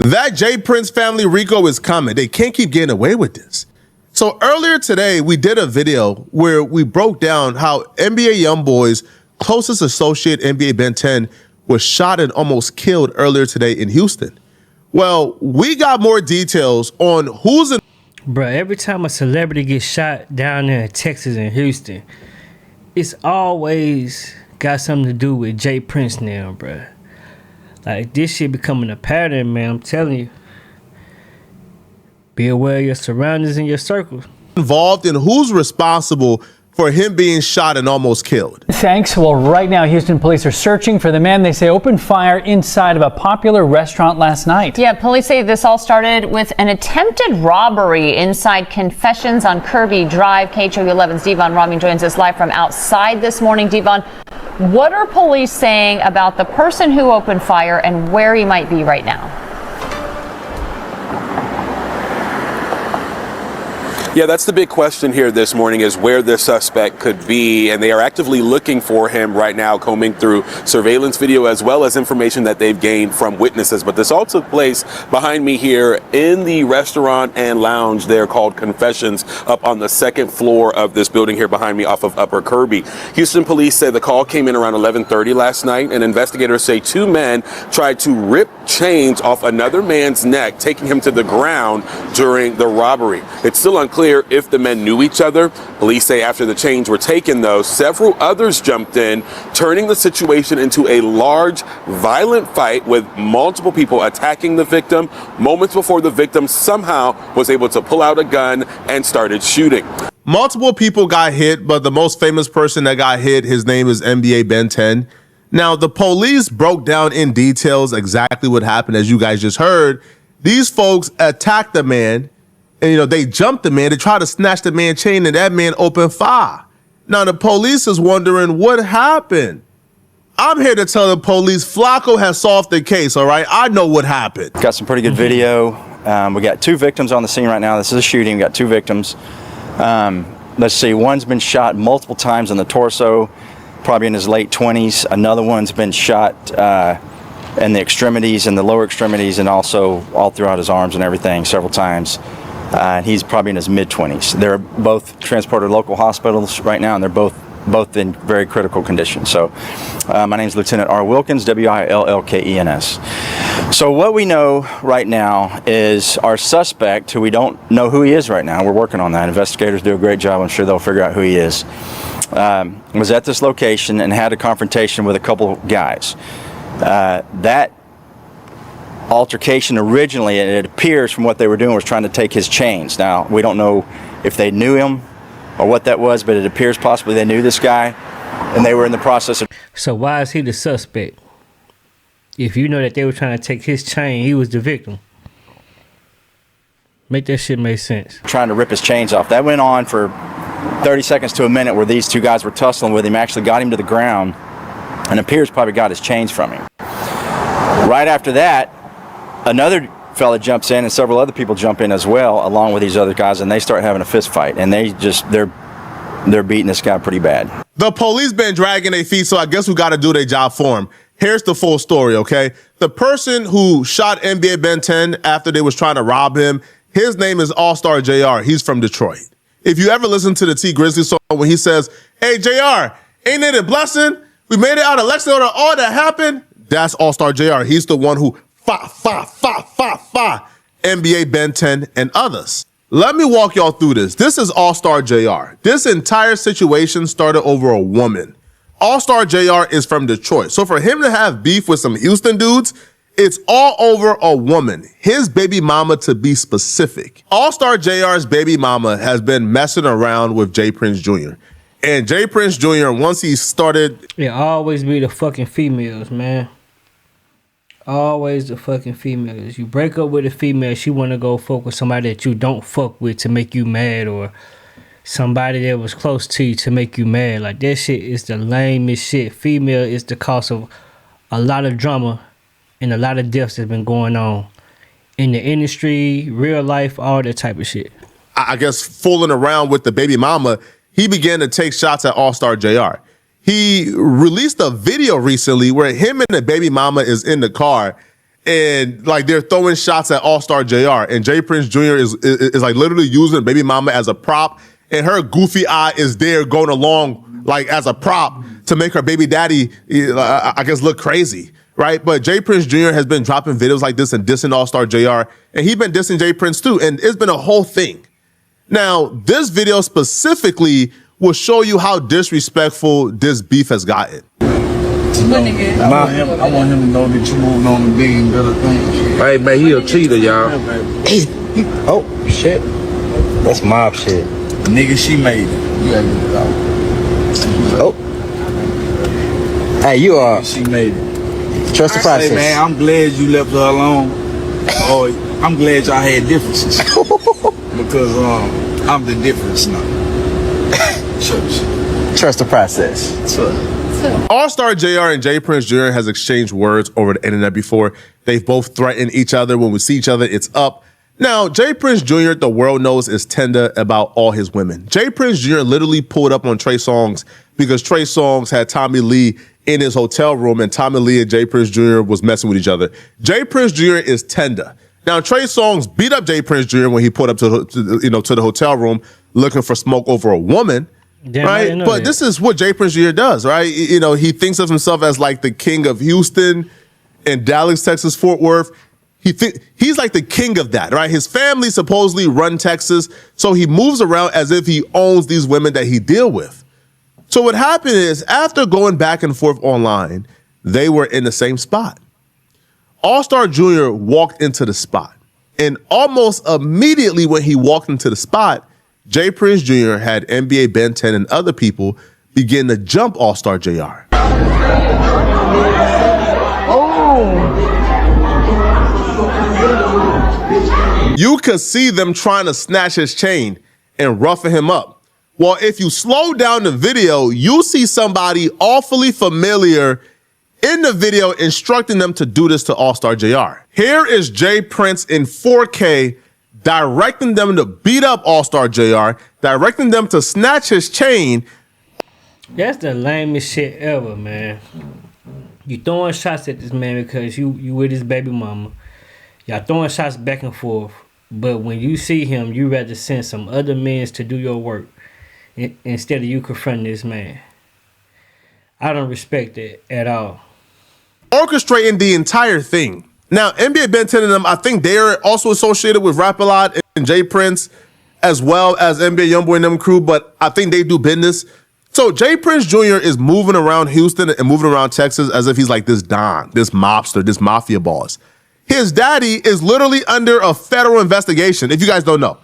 That J. Prince family RICO is coming. They can't keep getting away with this. So earlier today, we did a video where we broke down how NBA YoungBoy's closest associate, NBA Ben 10, was shot and almost killed earlier today in Houston. Well, we got more details on who's in. Bruh, every time a celebrity gets shot down there in Texas and Houston, it's always got something to do with J. Prince now, bruh. Like, this shit becoming a pattern, man. I'm telling you. Be aware of your surroundings and your circles. Involved in who's responsible for him being shot and almost killed. Thanks. Well, right now, Houston police are searching for the man they say opened fire inside of a popular restaurant last night. Yeah, police say this all started with an attempted robbery inside Confessions on Kirby Drive. KHOU11's Devon Roming joins us live from outside this morning. Devon, what are police saying about the person who opened fire and where he might be right now? Yeah, that's the big question here this morning, is where the suspect could be, and they are actively looking for him right now, combing through surveillance video as well as information that they've gained from witnesses. But this all took place behind me here in the restaurant and lounge there called Confessions, up on the second floor of this building here behind me off of Upper Kirby. Houston police say the call came in around 11:30 last night, and investigators say two men tried to rip chains off another man's neck, taking him to the ground during the robbery. It's still unclear if the men knew each other. Police say after the chains were taken, though, several others jumped in, turning the situation into a large, violent fight with multiple people attacking the victim moments before the victim somehow was able to pull out a gun and started shooting. Multiple people got hit, but the most famous person that got hit, his name is NBA Ben 10. Now, the police broke down in details exactly what happened. As you guys just heard, these folks attacked the man. And, they jumped the man. They tried to snatch the man's chain, and that man opened fire. Now, the police is wondering what happened. I'm here to tell the police Flacco has solved the case, all right? I know what happened. Got some pretty good video. We got two victims on the scene right now. This is a shooting. We got two victims. Let's see. One's been shot multiple times in the torso, probably in his late 20s. Another one's been shot in the extremities, in the lower extremities, and also all throughout his arms and everything several times. He's probably in his mid-20s. They're both transported to local hospitals right now, and they're both in very critical condition. So my name is Lieutenant R. Wilkins, Willkens. So what we know right now is our suspect, who we don't know who he is right now. We're working on that. Investigators do a great job. I'm sure they'll figure out who he is. Was at this location and had a confrontation with a couple guys. That altercation originally, and it appears from what they were doing, was trying to take his chains. Now, we don't know if they knew him or what that was, but it appears possibly they knew this guy, and they were in the process of... So why is he the suspect? If you know that they were trying to take his chain, he was the victim. Make that shit make sense. Trying to rip his chains off. That went on for 30 seconds to a minute where these two guys were tussling with him, actually got him to the ground, and appears probably got his chains from him. Right after that, another fella jumps in, and several other people jump in as well, along with these other guys, and they start having a fist fight, and they're beating this guy pretty bad. The police been dragging their feet, so I guess we got to do their job for them. Here's the full story, okay? The person who shot NBA Ben 10 after they was trying to rob him, his name is Allstar JR. He's from Detroit. If you ever listen to the T Grizzly song when he says, "Hey JR, ain't it a blessing? We made it out of Lexington, all that happened." That's Allstar JR. He's the one who NBA Ben 10 and others. Let me walk y'all through this. This is Allstar JR. This entire situation started over a woman. Allstar JR is from Detroit. So for him to have beef with some Houston dudes, it's all over a woman, his baby mama to be specific. Allstar JR's baby mama has been messing around with J. Prince Jr. And J. Prince Jr., once he started... It always be the fucking females, man. Always the fucking females. You break up with a female, she want to go fuck with somebody that you don't fuck with to make you mad, or somebody that was close to you to make you mad. Like, that shit is the lamest shit. Female is the cause of a lot of drama and a lot of deaths that's been going on in the industry, real life, all that type of shit. I guess fooling around with the baby mama, he began to take shots at Allstar JR. He released a video recently where him and the baby mama is in the car, and like they're throwing shots at Allstar JR, and Jay Prince Jr. is like literally using baby mama as a prop, and her goofy eye is there going along like as a prop to make her baby daddy, I guess, look crazy, right? But Jay Prince Jr. has been dropping videos like this and dissing Allstar JR, and he's been dissing Jay Prince too, and it's been a whole thing. Now, this video specifically will show you how disrespectful this beef has gotten. I want him to know that you moving on to bigger and better things. Hey, man, he a cheater, y'all. Oh, shit. That's mob shit. Nigga, she made it. You gotta get it out. Oh. Hey, you are. She made it. Trust the process. Hey, man, I'm glad you left her alone. Oh, I'm glad y'all had differences. Because I'm the difference now. Trust the process. Allstar JR and Jay Prince Jr. has exchanged words over the internet before. They've both threatened each other. When we see each other, it's up. Now, Jay Prince Jr., the world knows, is tender about all his women. Jay Prince Jr. literally pulled up on Trey Songz because Trey Songz had Tommy Lee in his hotel room, and Tommy Lee and Jay Prince Jr. was messing with each other. Jay Prince Jr. is tender. Now, Trey Songz beat up Jay Prince Jr. when he pulled up to the hotel room looking for smoke over a woman. Damn, right? But that. this is what Jay Prince Jr. does, right? He thinks of himself as like the king of Houston and Dallas, Texas, Fort Worth. He's like the king of that, right? His family supposedly run Texas, so he moves around as if he owns these women that he deal with. So what happened is, after going back and forth online, they were in the same spot. Allstar Jr. walked into the spot, and almost immediately when he walked into the spot, Jay Prince Jr. had NBA Ben 10 and other people begin to jump Allstar JR. You could see them trying to snatch his chain and roughen him up. Well, if you slow down the video, you see somebody awfully familiar in the video instructing them to do this to Allstar JR. Here is Jay Prince in 4K directing them to beat up Allstar JR, directing them to snatch his chain. That's the lamest shit ever, man. You throwing shots at this man because you with his baby mama. Y'all throwing shots back and forth. But when you see him, you rather send some other men to do your work instead of you confronting this man. I don't respect it at all. Orchestrating the entire thing. Now, NBA Ben 10 and them, I think they're also associated with Rap-A-Lot and Jay Prince, as well as NBA Youngboy and them crew, but I think they do business. So Jay Prince Jr. is moving around Houston and moving around Texas as if he's like this don, this mobster, this mafia boss. His daddy is literally under a federal investigation, if you guys don't know,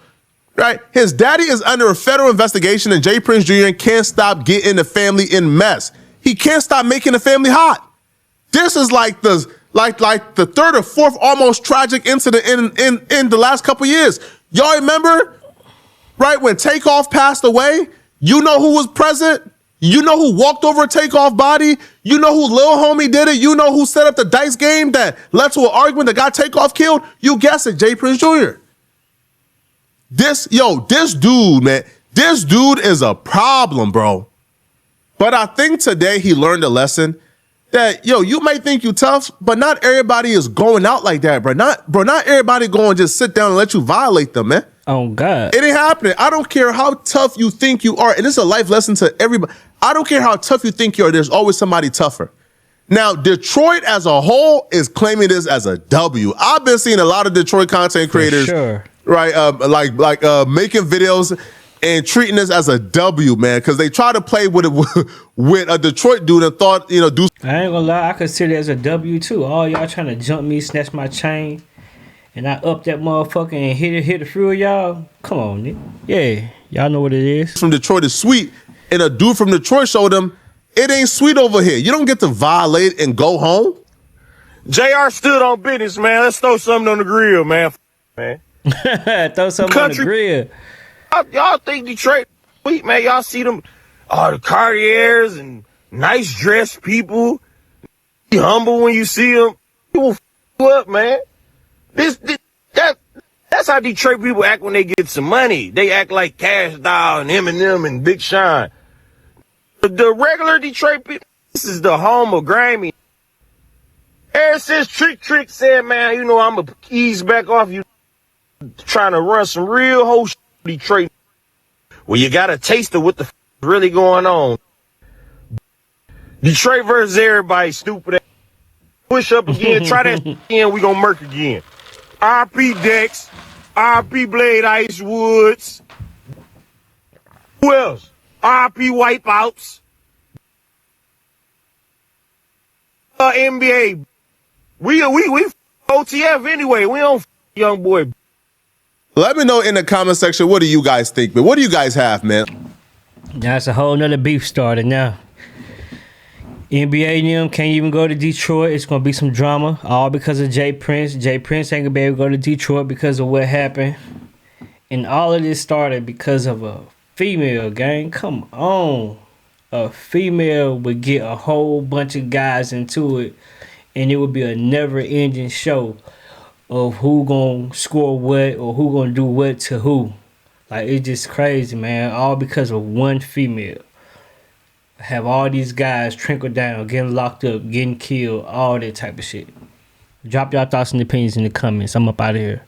right? His daddy is under a federal investigation, and Jay Prince Jr. can't stop getting the family in mess. He can't stop making the family hot. This is like the third or fourth almost tragic incident in the last couple years. Y'all remember, right, when Takeoff passed away? You know who was present? You know who walked over Takeoff body? You know who Lil Homie did it? You know who set up the dice game that led to an argument that got Takeoff killed? You guessed it, Jay Prince Jr. This dude, man, this dude is a problem, bro. But I think today he learned a lesson that, you might think you tough, but not everybody is going out like that, bro. Not everybody going to just sit down and let you violate them, man. Oh, God. It ain't happening. I don't care how tough you think you are. And it's a life lesson to everybody. I don't care how tough you think you are. There's always somebody tougher. Now, Detroit as a whole is claiming this as a W. I've been seeing a lot of Detroit content creators, sure, right? Making videos and treating this as a W, man, because they try to play with it with a Detroit dude and thought, do. I ain't gonna lie, I consider it as a W too. All y'all trying to jump me, snatch my chain, and I up that motherfucker and hit a few of y'all. Come on, nigga. Yeah, y'all know what it is. From Detroit is sweet, and a dude from Detroit showed him it ain't sweet over here. You don't get to violate and go home. JR stood on business, man. Let's throw something on the grill, man. Throw something on the grill. Y'all think Detroit sweet, man? Y'all see them, the Cartiers and nice dressed people. Be humble when you see them. You will f you up, man. That's how Detroit people act when they get some money. They act like Cash Doll and Eminem and Big Sean. The regular Detroit people, this is the home of grimy. Ever since Trick said, man, you know, I'm going to ease back off you trying to run some real whole shit, Detroit. Well, you got a taste of what the really going on. Detroit versus everybody, stupid. Push up again, try that again, we gonna murk again. RP Dex, RP Blade Ice Woods. Who else? RP Wipeouts. NBA. We OTF anyway. We don't young boy. Let me know in the comment section, what do you guys think, man? What do you guys have, man? That's a whole nother beef starter now. NBA and them can't even go to Detroit. It's going to be some drama, all because of Jay Prince. Jay Prince ain't going to be able to go to Detroit because of what happened. And all of this started because of a female, gang. Come on. A female would get a whole bunch of guys into it, and it would be a never-ending show of who gonna score what or who gonna do what to who. Like, it's just crazy, man. All because of one female. Have all these guys trickle down, getting locked up, getting killed, all that type of shit. Drop your thoughts and opinions in the comments. I'm up out of here.